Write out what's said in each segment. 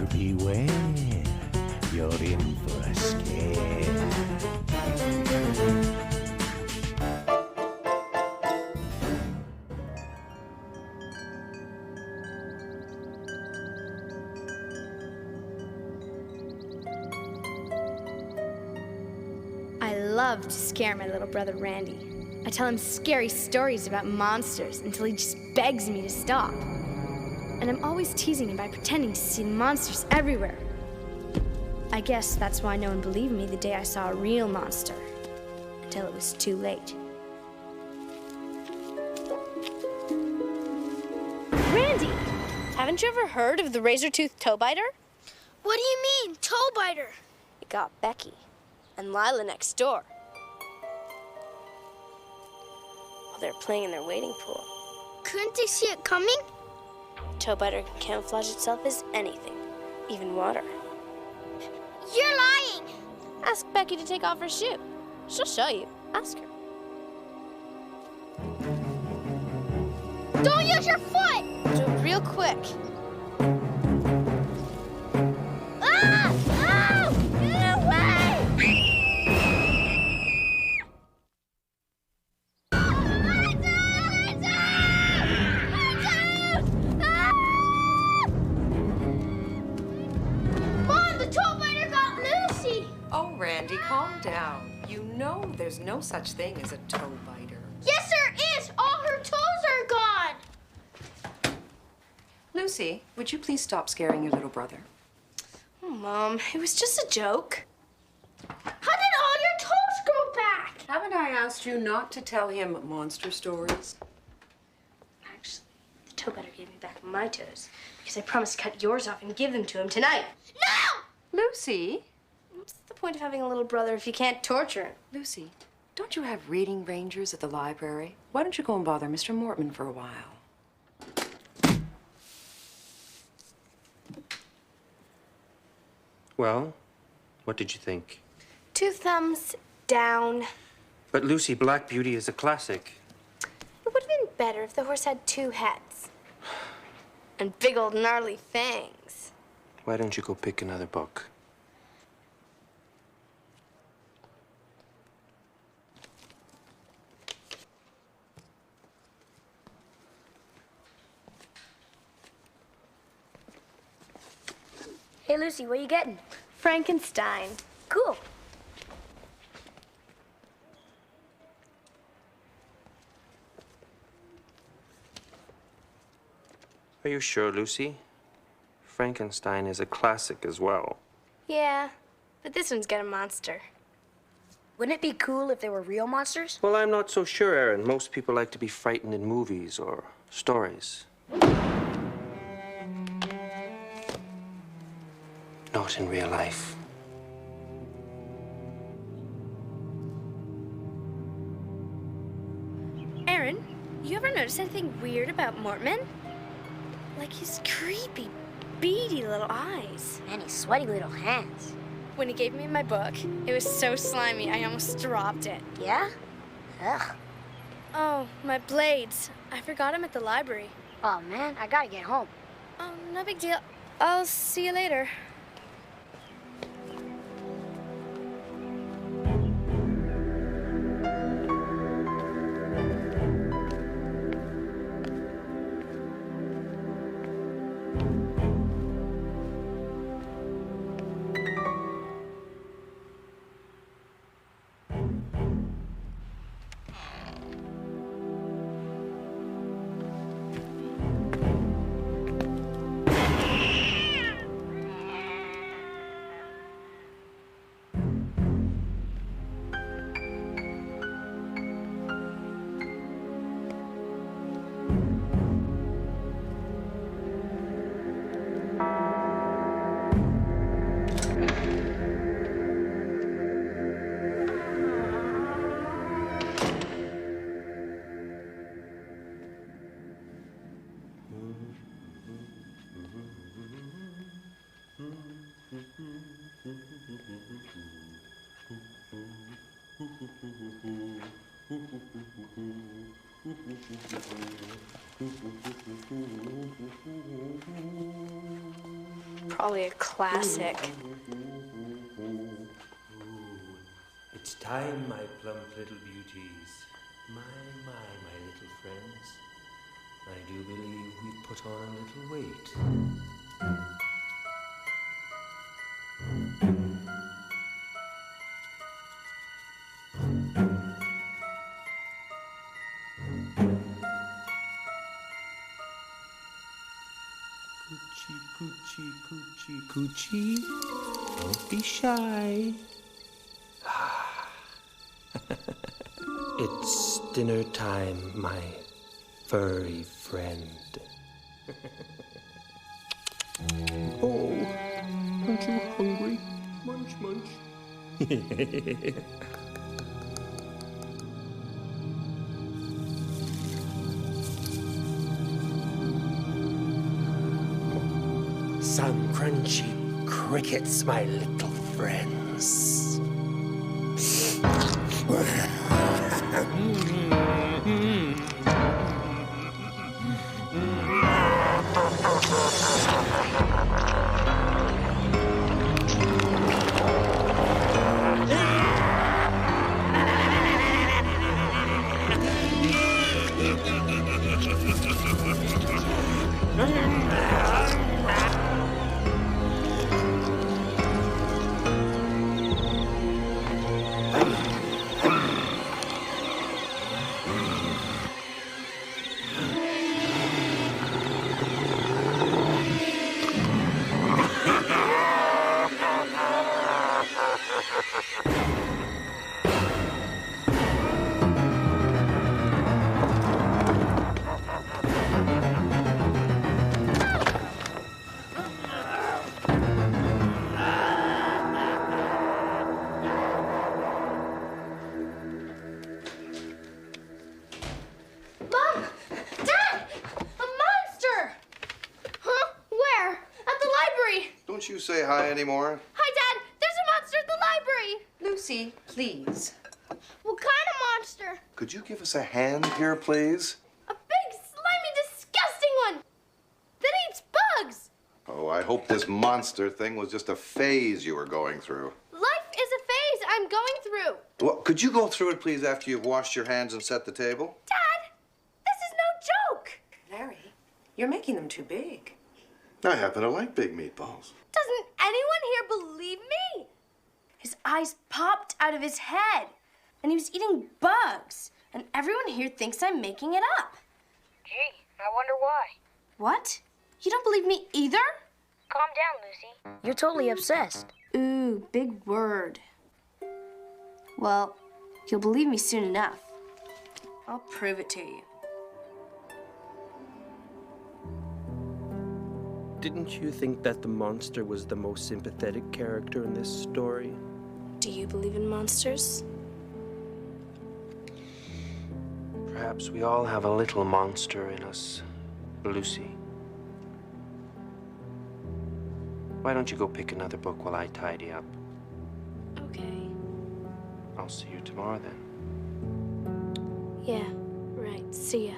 Brother, beware. You're in for a scare. I love to scare my little brother Randy. I tell him scary stories about monsters until he just begs me to stop. And I'm always teasing him by pretending to see monsters everywhere. I guess that's why no one believed me the day I saw a real monster, until it was too late. Randy, haven't you ever heard of the razor-toothed toe biter? What do you mean, toe biter? It got Becky and Lila next door while they're playing in their wading pool. Couldn't they see it coming? Toe biter can camouflage itself as anything, even water. You're lying! Ask Becky to take off her shoe. She'll show you. Ask her. Don't use your foot! Do it real quick. Ah! Ow! Get away! Mom, the toe biter got Lucy! Oh, Randy, calm down. You know there's no such thing as a toe biter. Yes, there is! All her toes are gone! Lucy, would you please stop scaring your little brother? Oh, Mom, it was just a joke. How did all your toes grow back? Haven't I asked you not to tell him monster stories? Actually, the toe biter gave me back my toes because I promised to cut yours off and give them to him tonight. No! Lucy? What's the point of having a little brother if you can't torture him? Lucy, don't you have reading rangers at the library? Why don't you go and bother Mr. Mortman for a while? Well, what did you think? 2 thumbs down. But Lucy, Black Beauty is a classic. It would have been better if the horse had 2 heads. And big old gnarly fangs. Why don't you go pick another book? Hey, Lucy, what are you getting? Frankenstein. Cool. Are you sure, Lucy? Frankenstein is a classic as well. Yeah, but this one's got a monster. Wouldn't it be cool if they were real monsters? Well, I'm not so sure, Aaron. Most people like to be frightened in movies or stories. Not in real life. Aaron, you ever notice anything weird about Mortman? Like his creepy, beady little eyes. And his sweaty little hands. When he gave me my book, it was so slimy I almost dropped it. Yeah? Ugh. Oh, my blades. I forgot them at the library. Oh, man, I gotta get home. Oh, no big deal. I'll see you later. Probably a classic. It's time, my plump little beauties. My little friends. I do believe we put on a little weight. Coochie, coochie, coochie, coochie. Don't be shy. It's dinner time, my furry friend. Oh, aren't you hungry? Munch, munch. Some crunchy crickets, my little friends. Mom! Dad! A monster! Huh? Where? At the library. Don't you say hi anymore? Hi, Dad. There's a monster at the library. Lucy, please. What kind of monster? Could you give us a hand here, please? A big, slimy, disgusting one that eats bugs. Oh, I hope this monster thing was just a phase you were going through. Life is a phase I'm going through. Well, could you go through it, please, after you've washed your hands and set the table? Dad, this is no joke. Larry, you're making them too big. I happen to like big meatballs. Doesn't anyone here believe me? His eyes popped out of his head, and he was eating bugs. And everyone here thinks I'm making it up. Gee, I wonder why. What? You don't believe me either? Calm down, Lucy. You're totally obsessed. Ooh, big word. Well, you'll believe me soon enough. I'll prove it to you. Didn't you think that the monster was the most sympathetic character in this story? Do you believe in monsters? Perhaps we all have a little monster in us, Lucy. Why don't you go pick another book while I tidy up? Okay. I'll see you tomorrow then. Yeah, right. See ya.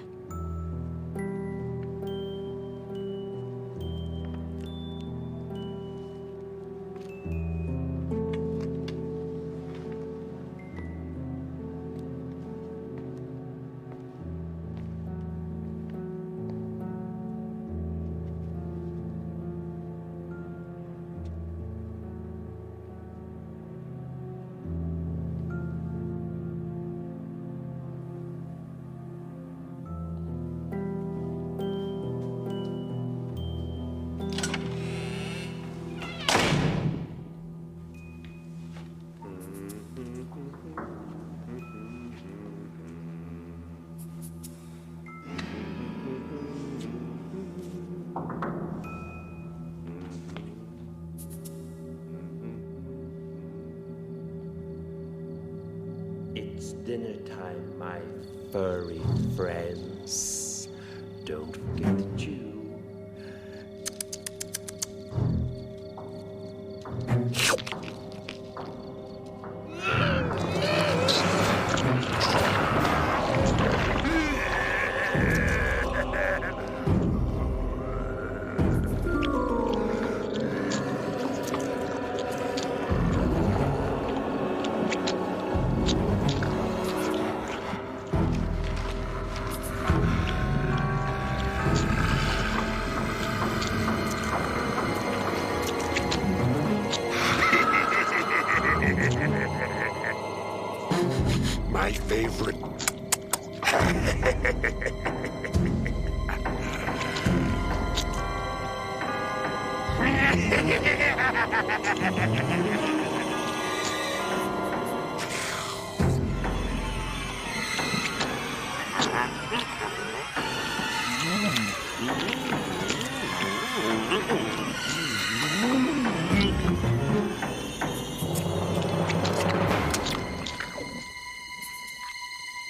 It's dinner time, my furry friends. Don't forget to chew.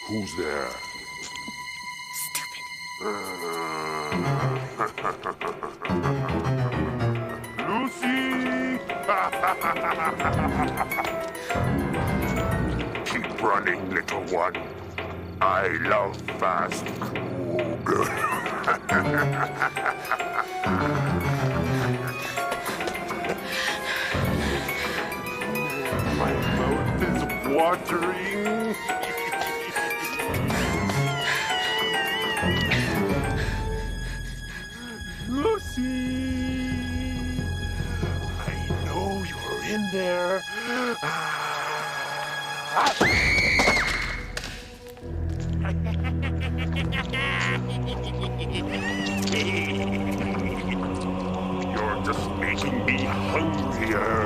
Who's there? Stupid. Lucy! Keep running, little one. I love fast food. My mouth is watering. Lucy! I know you're in there. You're just making me hungrier.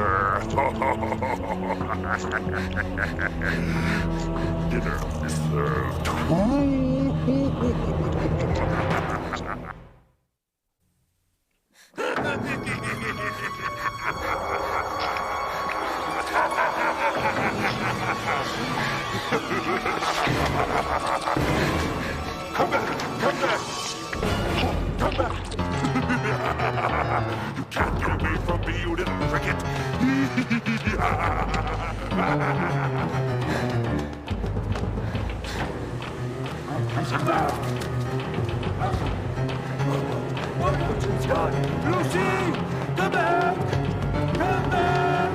Dinner is served. Come back! Come back! Come back! You can't get away from me, you little cricket! Lucy! Come back! Come back!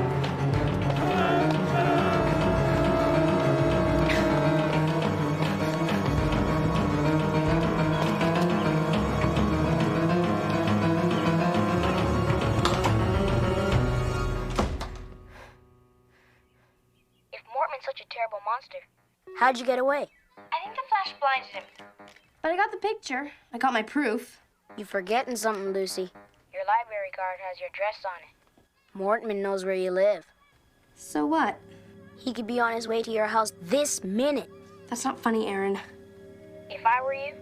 If Mortman's such a terrible monster, How'd you get away? I think the flash blinded him. But I got the picture. I got my proof. You forgetting something, Lucy. Your library card has your address on it. Mortman knows where you live. So what? He could be on his way to your house this minute. That's not funny, Aaron. If I were you,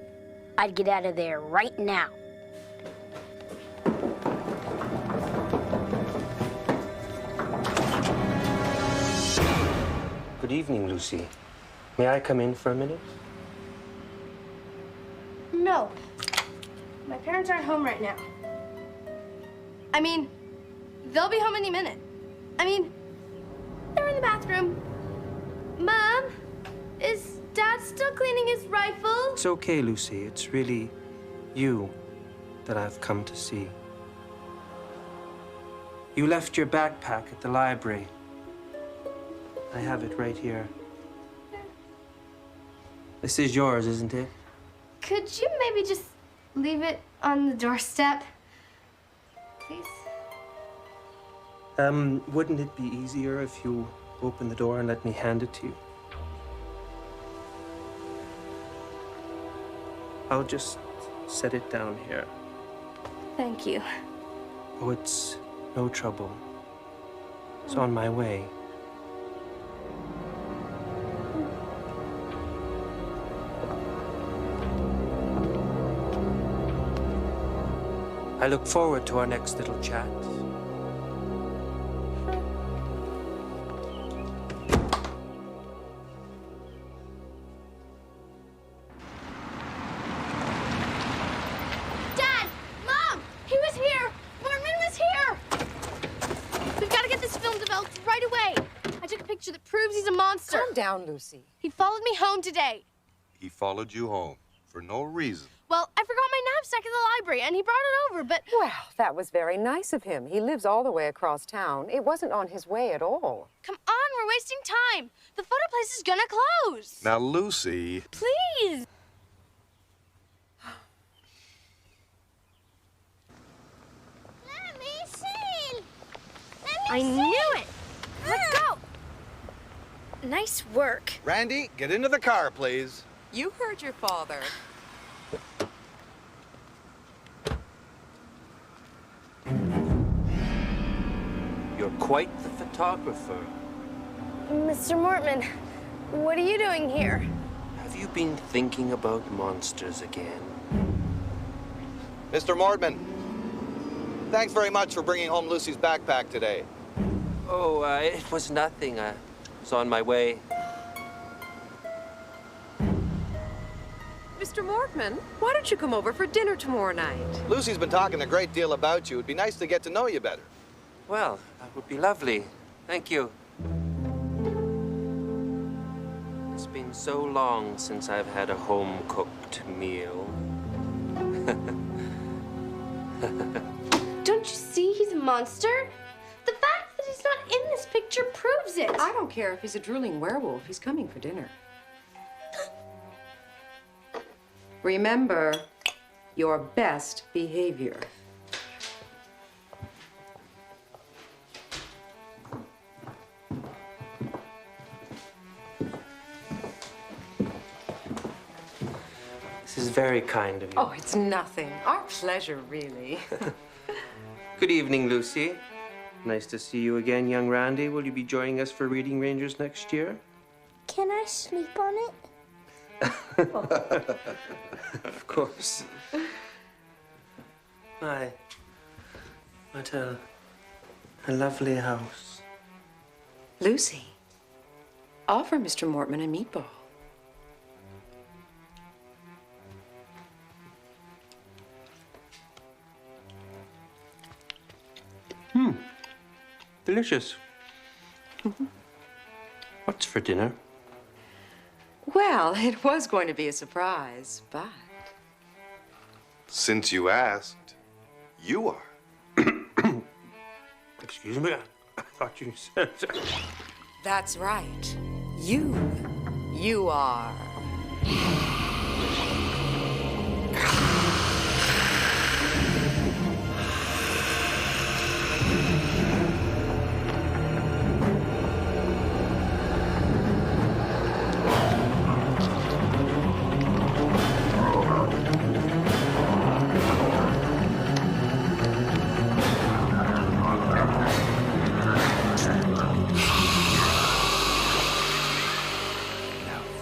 I'd get out of there right now. Good evening, Lucy. May I come in for a minute? No. My parents aren't home right now. I mean, they'll be home any minute. I mean, they're in the bathroom. Mom, is Dad still cleaning his rifle? It's okay, Lucy. It's really you that I've come to see. You left your backpack at the library. I have it right here. This is yours, isn't it? Could you maybe just leave it on the doorstep? Please? Wouldn't it be easier if you opened the door and let me hand it to you? I'll just set it down here. Thank you. Oh, it's no trouble. It's on my way. I look forward to our next little chat. Dad! Mom! He was here! Mormon was here! We've got to get this film developed right away. I took a picture that proves he's a monster. Calm down, Lucy. He followed me home today. He followed you home for no reason. Well, I forgot my knapsack in the library, and he brought it over, but... Well, that was very nice of him. He lives all the way across town. It wasn't on his way at all. Come on, we're wasting time. The photo place is gonna close. Now, Lucy... Please. Let me see. I knew it. Let's go. Nice work. Randy, get into the car, please. You heard your father. You're You're quite the photographer. Mr. Mortman, what are you doing here? Have you been thinking about monsters again? Mr. Mordman, thanks very much for bringing home Lucy's backpack today. Oh, it was nothing. I was on my way. Mr. Mortman, why don't you come over for dinner tomorrow night? Lucy's been talking a great deal about you. It'd be nice to get to know you better. Well, that would be lovely. Thank you. It's been so long since I've had a home-cooked meal. Don't you see he's a monster? The fact that he's not in this picture proves it. I don't care if he's a drooling werewolf. He's coming for dinner. Remember, your best behavior. This is very kind of you. Oh, it's nothing. Our pleasure, really. Good evening, Lucy. Nice to see you again, young Randy. Will you be joining us for Reading Rangers next year? Can I sleep on it? Of course. My, what a lovely house. Lucy, offer Mr. Mortman a meatball. Delicious. What's for dinner? Well, it was going to be a surprise, but... Since you asked, you are. Excuse me, I thought you said... That's right. You are.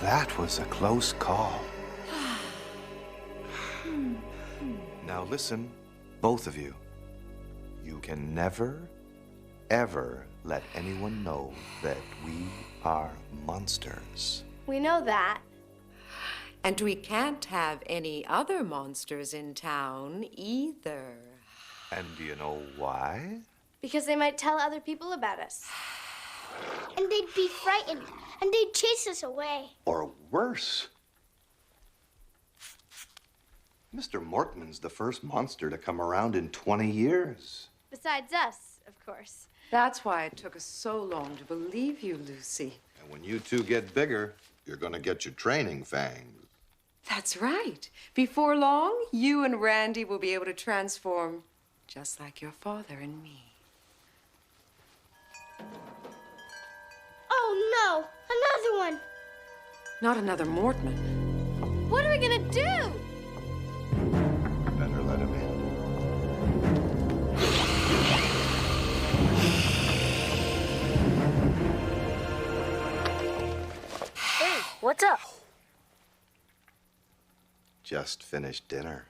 That was a close call. Now listen, both of you. You can never, ever let anyone know that we are monsters. We know that. And we can't have any other monsters in town either. And do you know why? Because they might tell other people about us. And they'd be frightened, and they'd chase us away. Or worse. Mr. Mortman's the first monster to come around in 20 years. Besides us, of course. That's why it took us so long to believe you, Lucy. And when you two get bigger, you're gonna get your training fangs. That's right. Before long, you and Randy will be able to transform just like your father and me. Oh, no, another one. Not another Mortman. What are we gonna do? Better let him in. Hey, what's up? Just finished dinner.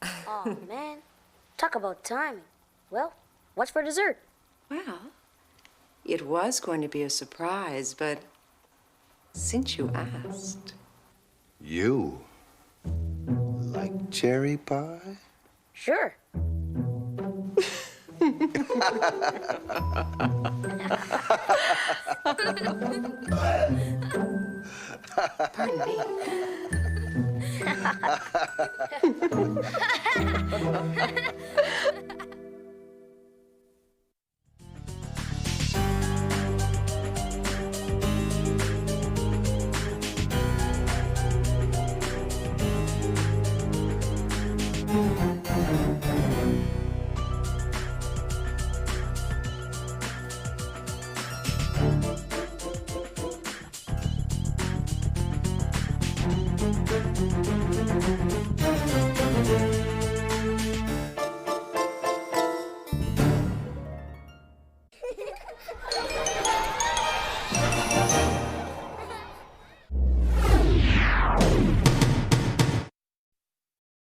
Oh, man. Talk about timing. Well, what's for dessert? Well, it was going to be a surprise, but since you asked... You like cherry pie? Sure. Pardon me.